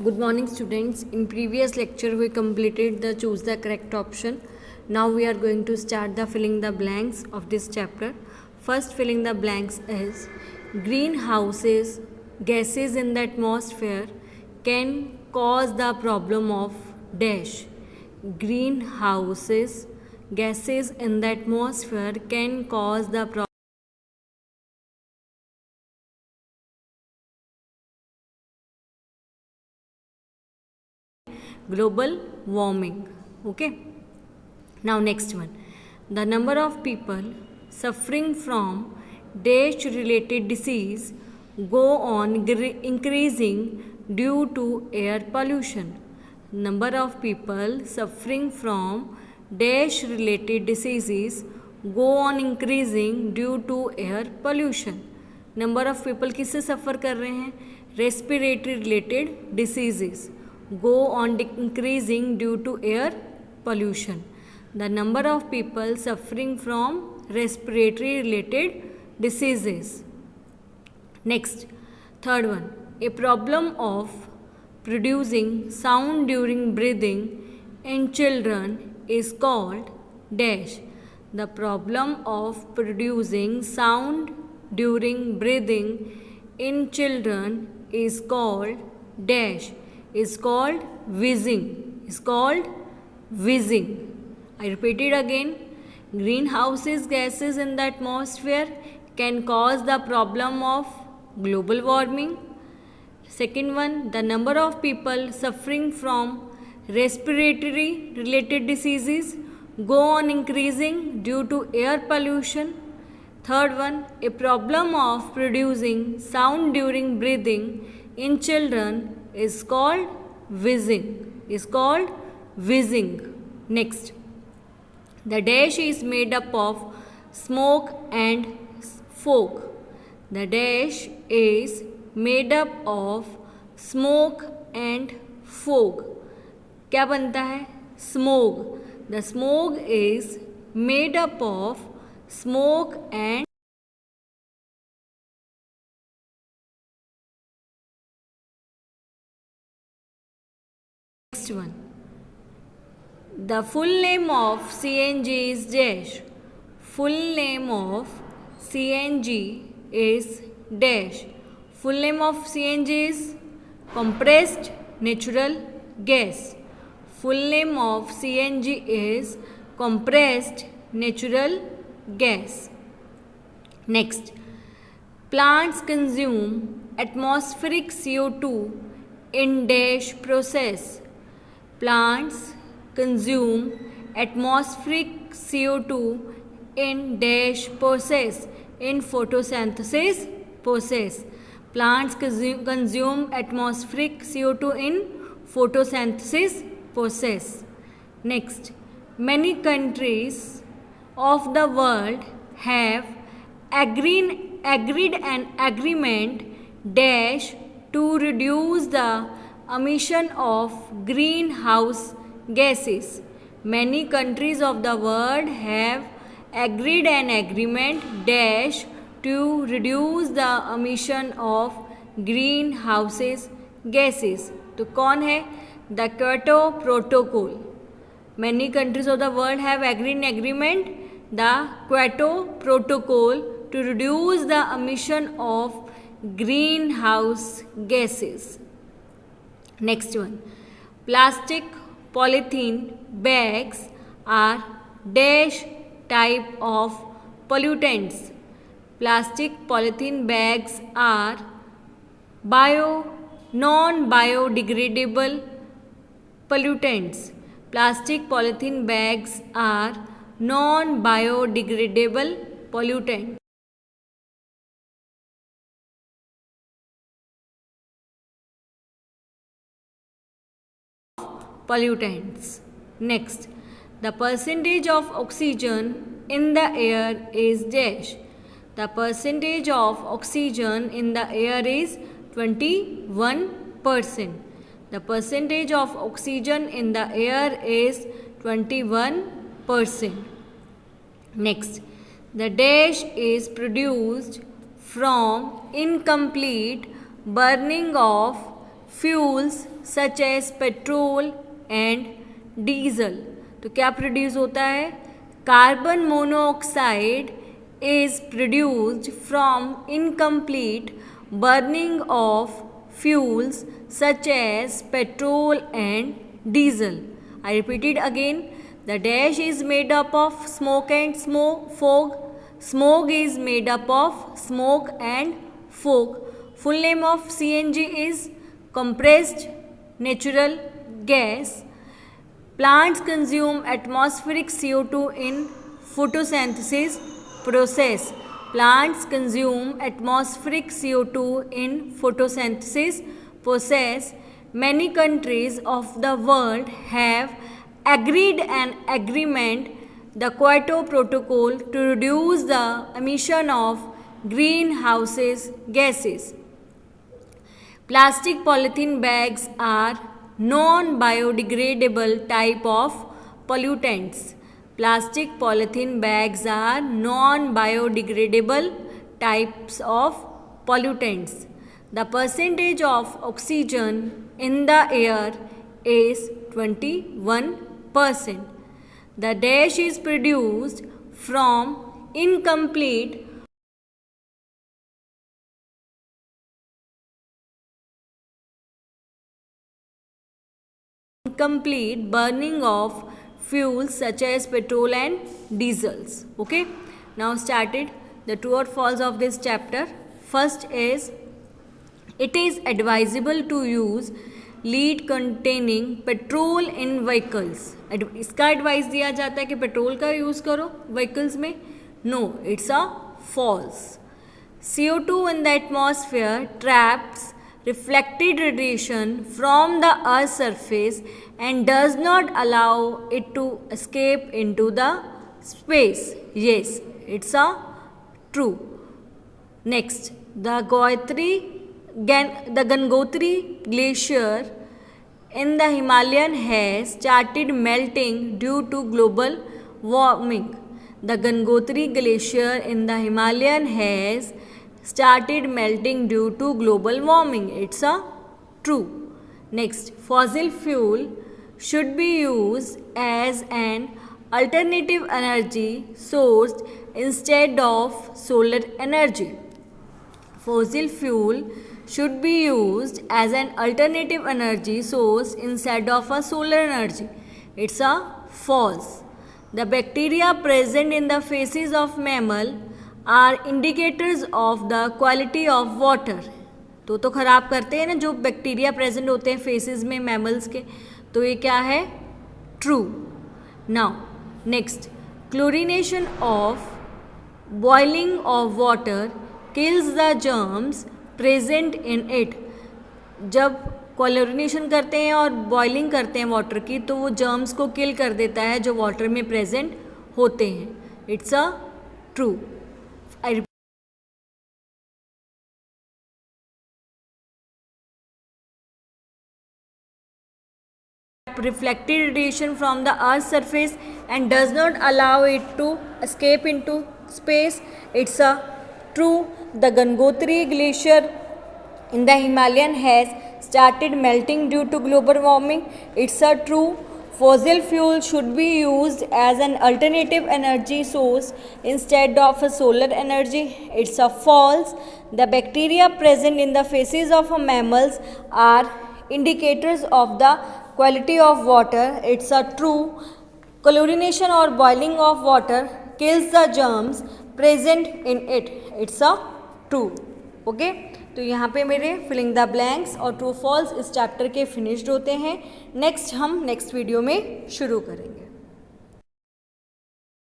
Good morning students. In previous lecture we completed the choose the correct option. Now we are going to start the filling the blanks of this chapter. First filling the blanks is greenhouses gases in the atmosphere can cause the problem of dash. Greenhouses gases in the atmosphere can cause the problem global warming. Okay, now next one, the number of people suffering from dash related disease go on increasing due to air pollution. Number of people suffering from dash related diseases go on increasing due to air pollution. Number of people किससे सफ़र कर रहे हैं? Respiratory related diseases go on increasing due to air pollution. The number of people suffering from respiratory related diseases. Next, third one, a problem of producing sound during breathing in children is called dash. The problem of producing sound during breathing in children is called dash. Is called wheezing. Is called wheezing. I repeat it again. Greenhouses gases in the atmosphere can cause the problem of global warming. Second one, the number of people suffering from respiratory related diseases go on increasing due to air pollution. Third one, a problem of producing sound during breathing in children is called wheezing. Is called wheezing. Next, the dash is made up of smoke and fog. The dash is made up of smoke and fog. क्या बनता है? Smog. The smog is made up of smoke and next one, the full name of CNG is dash. Full name of CNG is dash. Full name of CNG is compressed natural gas. Full name of CNG is compressed natural gas. Next, plants consume atmospheric CO2 in dash process. Plants consume atmospheric CO2 in dash process. In photosynthesis process. Plants consume atmospheric CO2 in photosynthesis process. Next, many countries of the world have agreed an agreement dash to reduce the emission of greenhouse gases. Many countries of the world have agreed an agreement dash to reduce the emission of greenhouse gases. तो कौन है? The Kyoto Protocol. Many countries of the world have agreed an agreement, the Kyoto Protocol, to reduce the emission of greenhouse gases. Next one, plastic polythene bags are dash type of pollutants. Plastic polythene bags are non-biodegradable pollutants. Plastic polythene bags are non-biodegradable pollutants. Pollutants. Next, the percentage of oxygen in the air is dash. The percentage of oxygen in the air is 21%. The percentage of oxygen in the air is 21%. Next, the dash is produced from incomplete burning of fuels such as petrol and diesel. तो क्या produce होता है? Carbon monoxide is produced from incomplete burning of fuels such as petrol and diesel. I repeat it again. The dash is made up of smoke and fog. Smoke is made up of smoke and fog. Full name of CNG is compressed natural gas. Plants consume atmospheric CO2 in photosynthesis process. Plants consume atmospheric CO2 in photosynthesis process. Many countries of the world have agreed an agreement, the Kyoto Protocol, to reduce the emission of greenhouse gases. Plastic polythene bags are non-biodegradable type of pollutants. Plastic polythene bags are non-biodegradable types of pollutants. The percentage of oxygen in the air is 21%. The dash is produced from incomplete burning of fuels such as petrol and diesels. Okay, now started the true or false of this chapter. First is, it is advisable to use lead containing petrol in vehicles. इसका advice दिया जाता है कि petrol का use करो vehicles में. No, it's a false. CO2 in the atmosphere traps reflected radiation from the Earth's surface and does not allow it to escape into the space. Yes, it's a true. Next, the Gangotri Glacier in the Himalayan has started melting due to global warming. The Gangotri Glacier in the Himalayan has started melting due to global warming. It's a true. Next, fossil fuel should be used as an alternative energy source instead of solar energy. Fossil fuel should be used as an alternative energy source instead of a solar energy. It's a false. The bacteria present in the feces of mammal are indicators of the quality of water. तो ख़राब करते हैं ना जो bacteria present होते हैं faces में mammals के. तो ये क्या है? True. Now next, chlorination of boiling of water kills the germs present in it. जब क्लोरीनेशन करते हैं और बॉइलिंग करते हैं वाटर की तो वो जर्म्स को किल कर देता है जो वाटर में प्रेजेंट होते हैं. It's a true. Reflected radiation from the Earth's surface and does not allow it to escape into space. It's a true. The Gangotri Glacier in the Himalayan has started melting due to global warming. It's a true. Fossil fuel should be used as an alternative energy source instead of a solar energy. It's a false. The bacteria present in the feces of mammals are indicators of the quality of water. It's a true. Chlorination or boiling of water kills the germs present in it. It's a true. Okay, तो यहाँ पे मेरे filling the blanks और true false इस chapter के finished होते हैं. Next हम नेक्स्ट वीडियो में शुरू करेंगे.